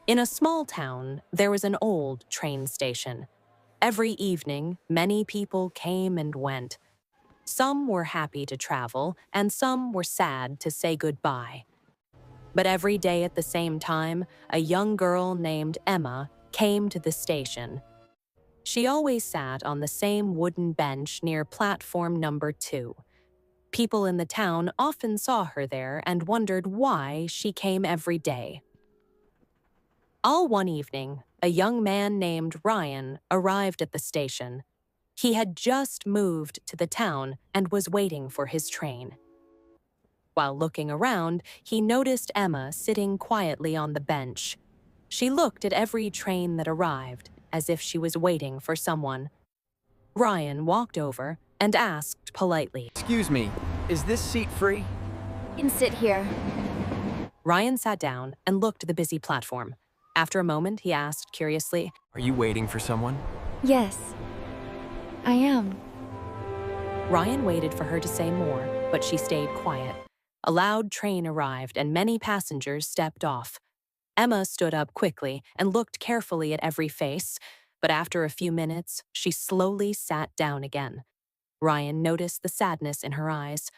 In a small town, there was an old train station. Every evening, many people came and went. Some were happy to travel, and some were sad to say goodbye. But every day at the same time, a young girl named Emma came to the station. She always sat on the same wooden bench near platform number 2. People in the town often saw her there and wondered why she came every day. All one evening, a young man named Ryan arrived at the station. He had just moved to the town and was waiting for his train. While looking around, he noticed Emma sitting quietly on the bench. She looked at every train that arrived, as if she was waiting for someone. Ryan walked over and asked politely, Excuse me, is this seat free? You can sit here. Ryan sat down and looked at the busy platform. After a moment, he asked curiously, Are you waiting for someone? Yes, I am. Ryan waited for her to say more, but she stayed quiet. A loud train arrived and many passengers stepped off. Emma stood up quickly and looked carefully at every face, but after a few minutes, she slowly sat down again. Ryan noticed the sadness in her eyes.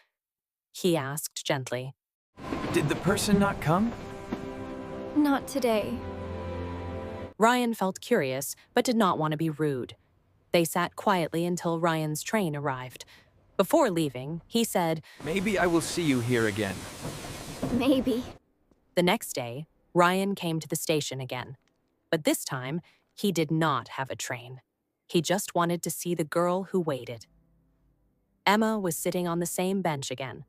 He asked gently, Did the person not come? Not today. Ryan felt curious, but did not want to be rude. They sat quietly until Ryan's train arrived. Before leaving, he said, Maybe I will see you here again. Maybe. The next day, Ryan came to the station again. But this time, he did not have a train. He just wanted to see the girl who waited. Emma was sitting on the same bench again.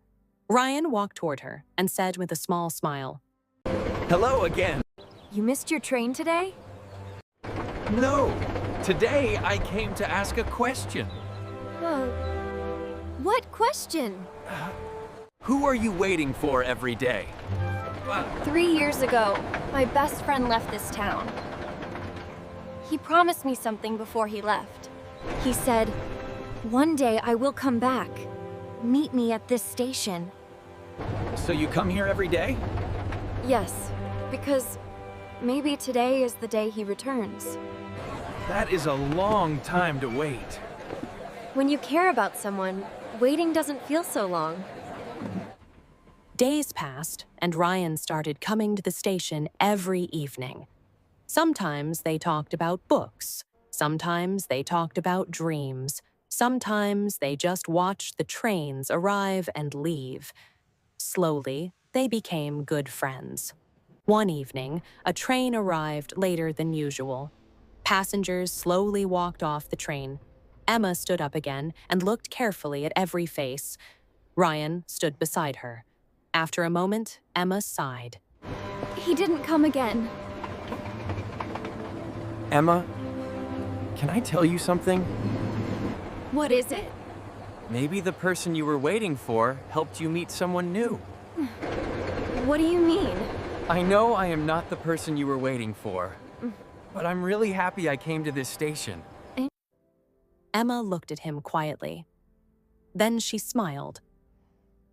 Ryan walked toward her and said with a small smile, Hello again. You missed your train today? No, today I came to ask a question. Oh. What question? Who are you waiting for every day? 3 years ago, my best friend left this town. He promised me something before he left. He said, one day I will come back. Meet me at this station. So you come here every day? Yes, because maybe today is the day he returns. That is a long time to wait. When you care about someone, waiting doesn't feel so long. Days passed, and Ryan started coming to the station every evening. Sometimes they talked about books. Sometimes they talked about dreams. Sometimes they just watched the trains arrive and leave. Slowly, they became good friends. One evening, a train arrived later than usual. Passengers slowly walked off the train. Emma stood up again and looked carefully at every face. Ryan stood beside her. After a moment, Emma sighed. He didn't come again. Emma, can I tell you something? What is it? Maybe the person you were waiting for helped you meet someone new. What do you mean? I know I am not the person you were waiting for, but I'm really happy I came to this station. Emma looked at him quietly. Then she smiled.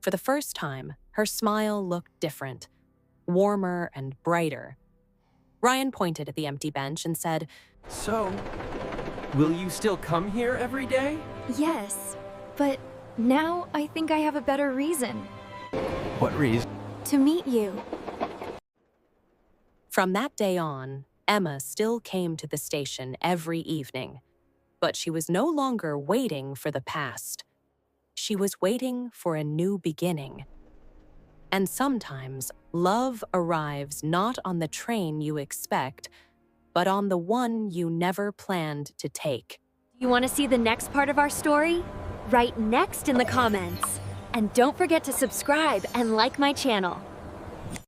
For the first time, her smile looked different, warmer and brighter. Ryan pointed at the empty bench and said, So, will you still come here every day? Yes, but now I think I have a better reason. What reason? To meet you. From that day on, Emma still came to the station every evening. But she was no longer waiting for the past. She was waiting for a new beginning. And sometimes, love arrives not on the train you expect, but on the one you never planned to take. You want to see the next part of our story? Write next in the comments. And don't forget to subscribe and like my channel.